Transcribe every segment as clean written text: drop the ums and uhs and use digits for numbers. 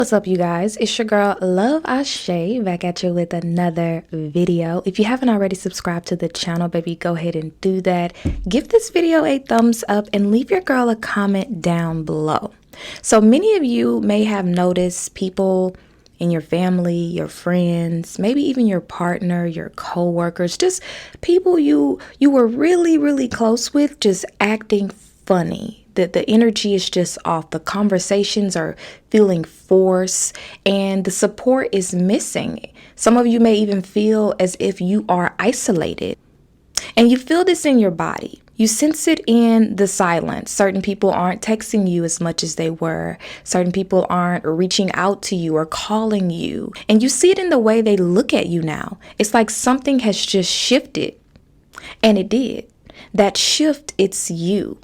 What's up, you guys? It's your girl Love Ashe back at you with another video. If you haven't already subscribed to the channel, baby, go ahead and do that. Give this video a thumbs up and leave your girl a comment down below. So many of you may have noticed people in your family, your friends, maybe even your partner, your co-workers, just people you were really close with, just acting funny. The energy is just off. The conversations are feeling forced and the support is missing. Some of you may even feel as if you are isolated. And you feel this in your body. You sense it in the silence. Certain people aren't texting you as much as they were. Certain people aren't reaching out to you or calling you. And you see it in the way they look at you now. It's like something has just shifted. And it did. That shift, it's you.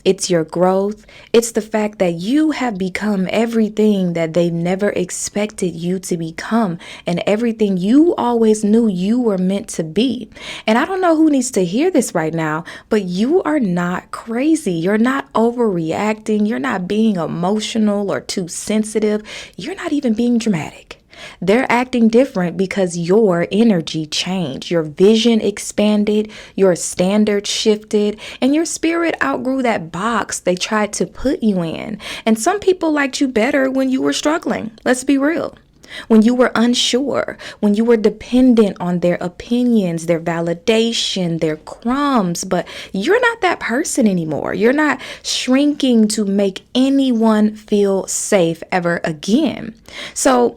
It's your growth. It's the fact that you have become everything that they never expected you to become and everything you always knew you were meant to be. And I don't know who needs to hear this right now, but you are not crazy. You're not overreacting. You're not being emotional or too sensitive. You're not even being dramatic. They're acting different because your energy changed, your vision expanded, your standards shifted, and your spirit outgrew that box they tried to put you in. And some people liked you better when you were struggling. Let's be real. When you were unsure, when you were dependent on their opinions, their validation, their crumbs, but you're not that person anymore. You're not shrinking to make anyone feel safe ever again. So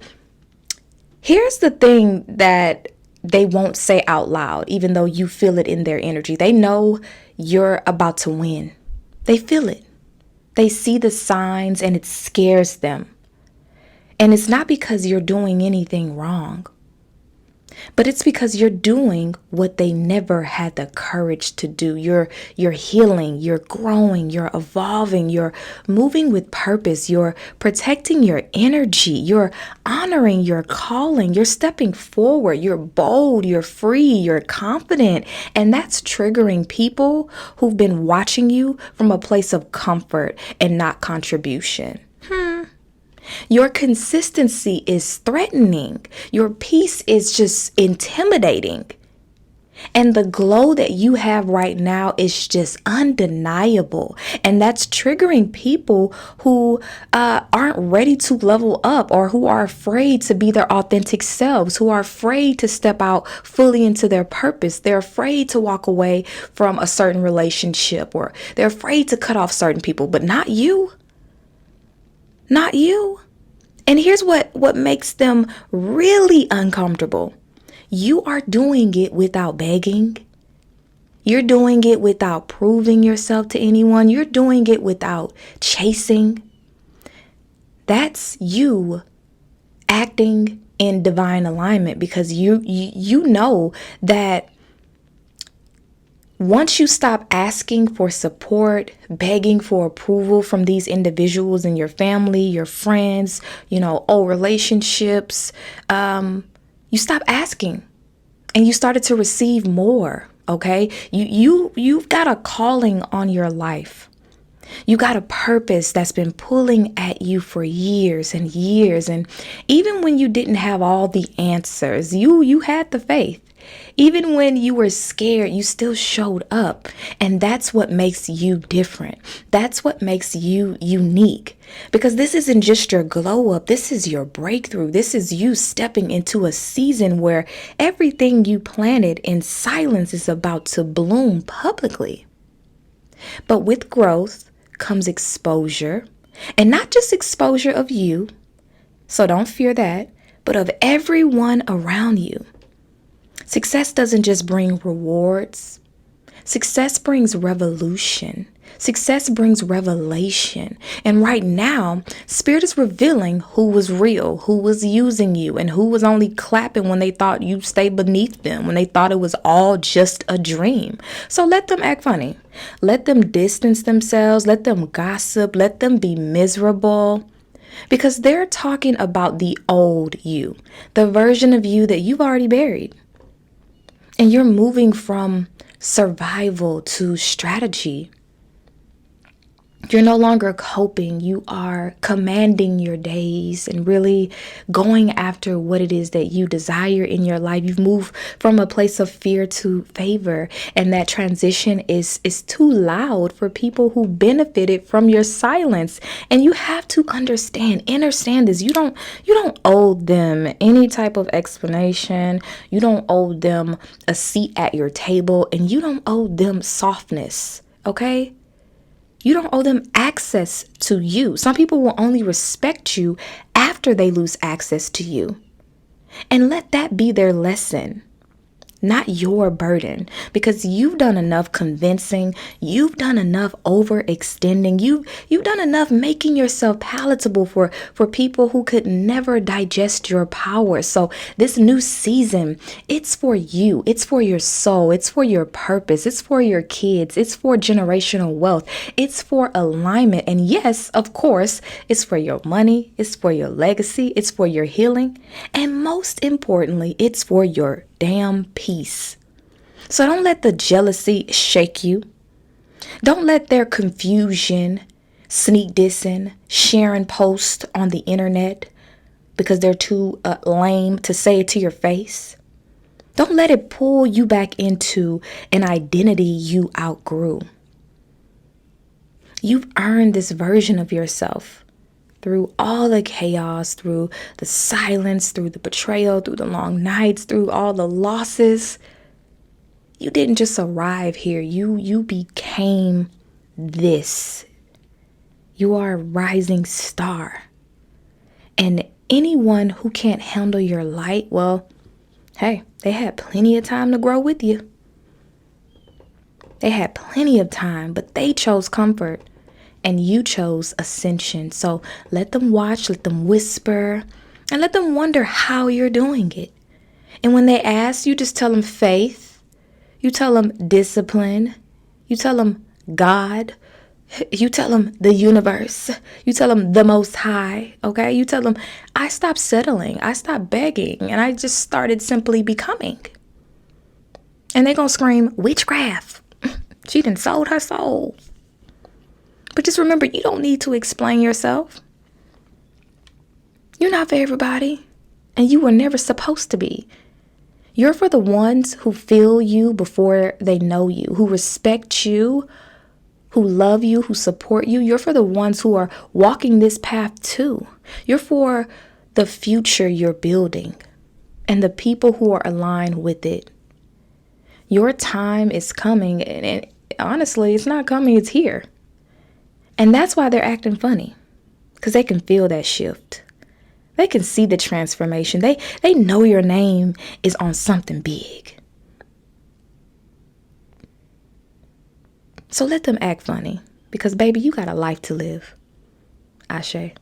here's the thing that they won't say out loud, even though you feel it in their energy. They know you're about to win. They feel it. They see the signs and it scares them. And it's not because you're doing anything wrong, but it's because you're doing what they never had the courage to do. You're healing, you're growing, you're evolving, you're moving with purpose, you're protecting your energy, you're honoring your calling, you're stepping forward, you're bold, you're free, you're confident. And that's triggering people who've been watching you from a place of comfort and not contribution. Your consistency is threatening. Your peace is just intimidating. And the glow that you have right now is just undeniable. And that's triggering people who aren't ready to level up or who are afraid to be their authentic selves, who are afraid to step out fully into their purpose. They're afraid to walk away from a certain relationship, or they're afraid to cut off certain people, but not you. Not you. And here's what makes them really uncomfortable. You are doing it without begging. You're doing it without proving yourself to anyone. You're doing it without chasing. That's you acting in divine alignment, because you know that once you stop asking for support, begging for approval from these individuals in your family, your friends, old relationships, you stop asking and you started to receive more. Okay. You've got a calling on your life. You got a purpose that's been pulling at you for years and years. And even when you didn't have all the answers, you had the faith. Even when you were scared, you still showed up. And that's what makes you different. That's what makes you unique. Because this isn't just your glow up. This is your breakthrough. This is you stepping into a season where everything you planted in silence is about to bloom publicly. But with growth comes exposure, and not just exposure of you. So don't fear that, but of everyone around you. Success doesn't just bring rewards. Success brings revolution. Success brings revelation. And right now, Spirit is revealing who was real, who was using you, and who was only clapping when they thought you stayed beneath them, when they thought it was all just a dream. So let them act funny. Let them distance themselves. Let them gossip. Let them be miserable. Because they're talking about the old you, the version of you that you've already buried. And you're moving from survival to strategy. You're no longer coping. You are commanding your days and really going after what it is that you desire in your life. You've moved from a place of fear to favor, and that transition is too loud for people who benefited from your silence. And you have to understand this. You don't owe them any type of explanation. You don't owe them a seat at your table, and you don't owe them softness. Okay? You don't owe them access to you. Some people will only respect you after they lose access to you. And let that be their lesson, not your burden, because you've done enough convincing, you've done enough overextending, you've done enough making yourself palatable for people who could never digest your power. So this new season, it's for you, it's for your soul, it's for your purpose, it's for your kids, it's for generational wealth, it's for alignment. And yes, of course, it's for your money, it's for your legacy, it's for your healing, and most importantly, it's for your damn peace. So don't let the jealousy shake you. Don't let their confusion, sneak dissing, sharing posts on the internet because they're too lame to say it to your face. Don't let it pull you back into an identity you outgrew. You've earned this version of yourself through all the chaos, through the silence, through the betrayal, through the long nights, through all the losses. You didn't just arrive here. You became this. You are a rising star. And anyone who can't handle your light, well, hey, they had plenty of time to grow with you. They had plenty of time, but they chose comfort. And you chose ascension. So let them watch, let them whisper, and let them wonder how you're doing it. And when they ask, you just tell them faith. You tell them discipline. You tell them God. You tell them the universe. You tell them the Most High. Okay? You tell them, I stopped settling. I stopped begging. And I just started simply becoming. And they're going to scream, witchcraft. She done sold her soul. But just remember, you don't need to explain yourself. You're not for everybody, and you were never supposed to be. You're for the ones who feel you before they know you, who respect you, who love you, who support you. You're for the ones who are walking this path too. You're for the future you're building and the people who are aligned with it. Your time is coming, and honestly, it's not coming, it's here. And that's why they're acting funny, because they can feel that shift. They can see the transformation. They know your name is on something big. So let them act funny, because baby, you got a life to live. Ashe.